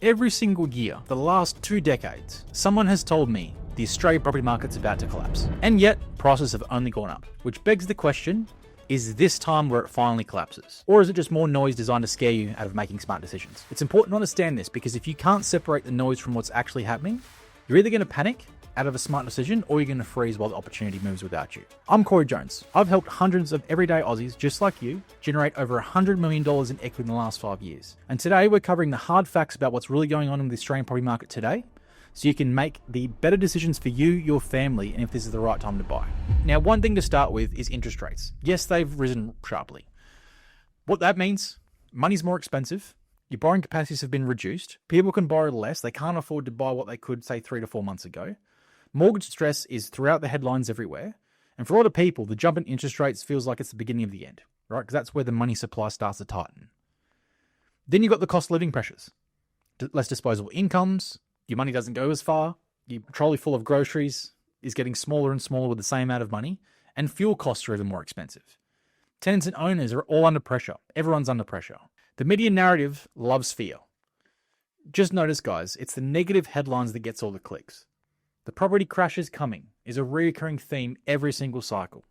Every single year, the last 2 decades, someone has told me the Australian property market's about to collapse. And yet, prices have only gone up. Which begs the question, is this time where it finally collapses? Or is it just more noise designed to scare you out of making smart decisions? It's important to understand this because if you can't separate the noise from what's actually happening, you're either going to panic out of a smart decision or you're going to freeze while the opportunity moves without you. I'm Corey Jones. I've helped hundreds of everyday Aussies just like you generate over $100 million in equity in the last 5 years. And today we're covering the hard facts about what's really going on in the Australian property market today so you can make the better decisions for you, your family, and if this is the right time to buy. Now, one thing to start with is interest rates. Yes, they've risen sharply. What that means, money's more expensive. Your borrowing capacities have been reduced. People can borrow less. They can't afford to buy what they could, say, 3 to 4 months ago. Mortgage stress is throughout the headlines everywhere. And for a lot of people, the jump in interest rates feels like it's the beginning of the end, right? Because that's where the money supply starts to tighten. Then you've got the cost of living pressures. Less disposable incomes. Your money doesn't go as far. Your trolley full of groceries is getting smaller and smaller with the same amount of money. And fuel costs are even more expensive. Tenants and owners are all under pressure. Everyone's under pressure. The media narrative loves fear. Just notice, guys, it's the negative headlines that gets all the clicks. The property crash is coming is a recurring theme every single cycle.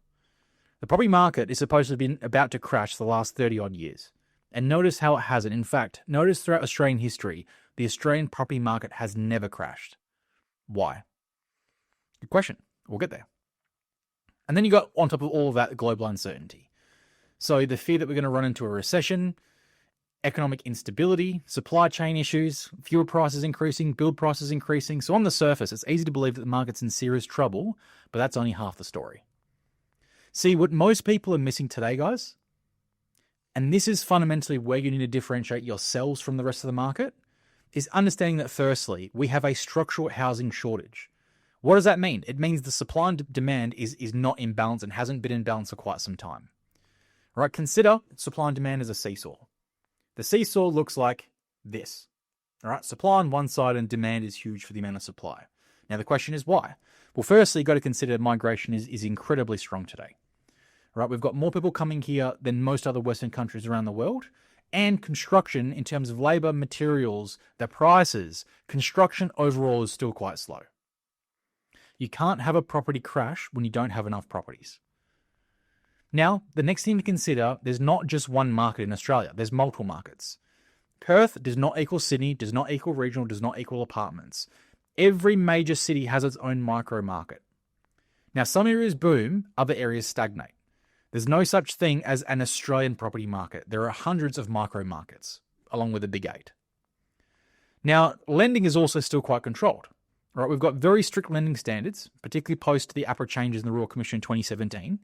The property market is supposed to have been about to crash the last 30 odd years. And notice how it hasn't. In fact, notice throughout Australian history, the Australian property market has never crashed. Why? Good question. We'll get there. And then you got on top of all of that global uncertainty. So the fear that we're going to run into a recession, economic instability, supply chain issues, fuel prices increasing, build prices increasing. So on the surface, it's easy to believe that the market's in serious trouble, but that's only half the story. See, what most people are missing today, guys, and this is fundamentally where you need to differentiate yourselves from the rest of the market, is understanding that firstly, we have a structural housing shortage. What does that mean? It means the supply and demand is not in balance and hasn't been in balance for quite some time. Right? Consider supply and demand as a seesaw. The seesaw looks like this. All right, supply on one side and demand is huge for the amount of supply. Now the question is why? Well, firstly, you've got to consider migration is incredibly strong today. All right, we've got more people coming here than most other Western countries around the world. And construction, in terms of labor, materials, the prices, construction overall is still quite slow. You can't have a property crash when you don't have enough properties. Now, the next thing to consider, there's not just one market in Australia. There's multiple markets. Perth does not equal Sydney, does not equal regional, does not equal apartments. Every major city has its own micro market. Now, some areas boom, other areas stagnate. There's no such thing as an Australian property market. There are hundreds of micro markets, along with the big 8. Now, lending is also still quite controlled. Right, we've got very strict lending standards, particularly post the APRA changes in the Royal Commission in 2017.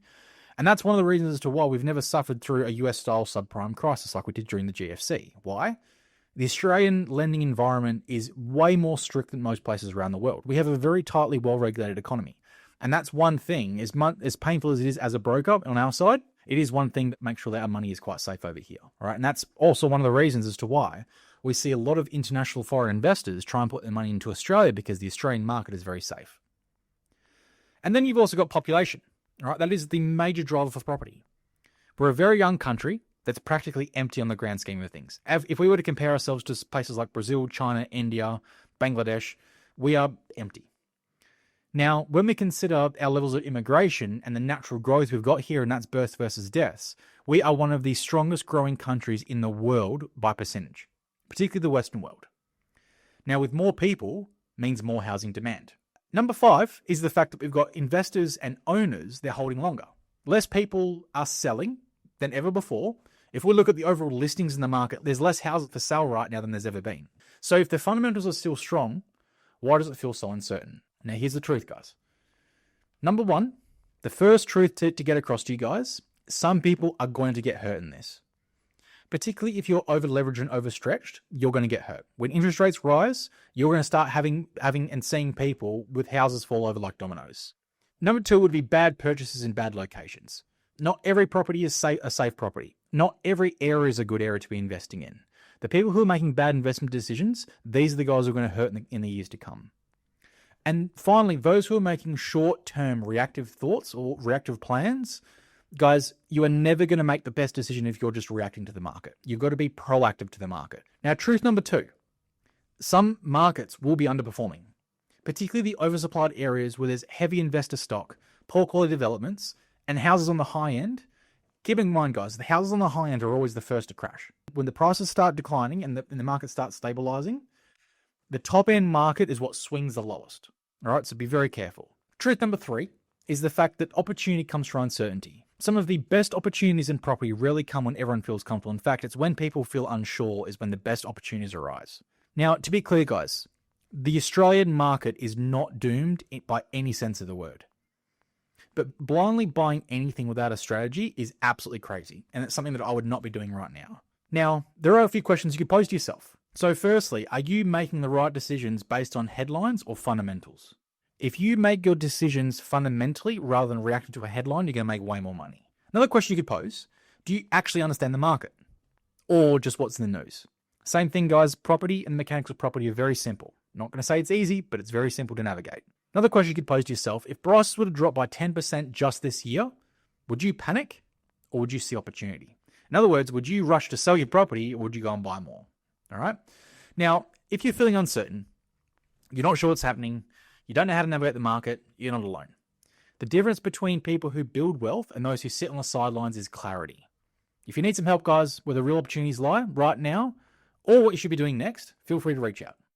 And that's one of the reasons as to why we've never suffered through a US-style subprime crisis like we did during the GFC. Why? The Australian lending environment is way more strict than most places around the world. We have a very tightly well-regulated economy. And that's one thing, as painful as it is as a broker on our side, it is one thing that makes sure that our money is quite safe over here. All right? And that's also one of the reasons as to why we see a lot of international foreign investors try and put their money into Australia because the Australian market is very safe. And then you've also got population. All right, that is the major driver for property. We're a very young country that's practically empty on the grand scheme of things. If we were to compare ourselves to places like Brazil, China, India, Bangladesh, we are empty. Now, when we consider our levels of immigration and the natural growth we've got here, and that's births versus deaths, we are one of the strongest growing countries in the world by percentage, particularly the Western world. Now, with more people means more housing demand. Number 5 is the fact that we've got investors and owners, they're holding longer. Less people are selling than ever before. If we look at the overall listings in the market, there's less houses for sale right now than there's ever been. So if the fundamentals are still strong, why does it feel so uncertain? Now here's the truth, guys. Number 1, the first truth to get across to you guys, some people are going to get hurt in this. Particularly if you're over-leveraged and overstretched, you're going to get hurt. When interest rates rise, you're going to start having and seeing people with houses fall over like dominoes. Number 2 would be bad purchases in bad locations. Not every property is a safe property. Not every area is a good area to be investing in. The people who are making bad investment decisions, these are the guys who are going to hurt in the years to come. And finally, those who are making short-term reactive thoughts or reactive plans, guys, you are never going to make the best decision if you're just reacting to the market. You've got to be proactive to the market. Now, truth number 2, Some markets will be underperforming, particularly the oversupplied areas where there's heavy investor stock, poor quality developments, and houses on the high end. Keep in mind, guys, the houses on the high end are always the first to crash. When the prices start declining and the market starts stabilizing, the top end market is what swings the lowest. All right, so be very careful. Truth number 3 is the fact that opportunity comes from uncertainty. Some of the best opportunities in property rarely come when everyone feels comfortable. In fact, it's when people feel unsure is when the best opportunities arise. Now, to be clear, guys, the Australian market is not doomed by any sense of the word. But blindly buying anything without a strategy is absolutely crazy. And it's something that I would not be doing right now. Now, there are a few questions you could pose to yourself. So firstly, are you making the right decisions based on headlines or fundamentals? If you make your decisions fundamentally rather than reacting to a headline, you're going to make way more money. Another question you could pose, do you actually understand the market? Or just what's in the news? Same thing, guys. Property and the mechanics of property are very simple. I'm not going to say it's easy, but it's very simple to navigate. Another question you could pose to yourself, if prices were to drop by 10% just this year, would you panic or would you see opportunity? In other words, would you rush to sell your property or would you go and buy more? All right. Now, if you're feeling uncertain, you're not sure what's happening, you don't know how to navigate the market, you're not alone. The difference between people who build wealth and those who sit on the sidelines is clarity. If you need some help, guys, where the real opportunities lie right now, or what you should be doing next, feel free to reach out.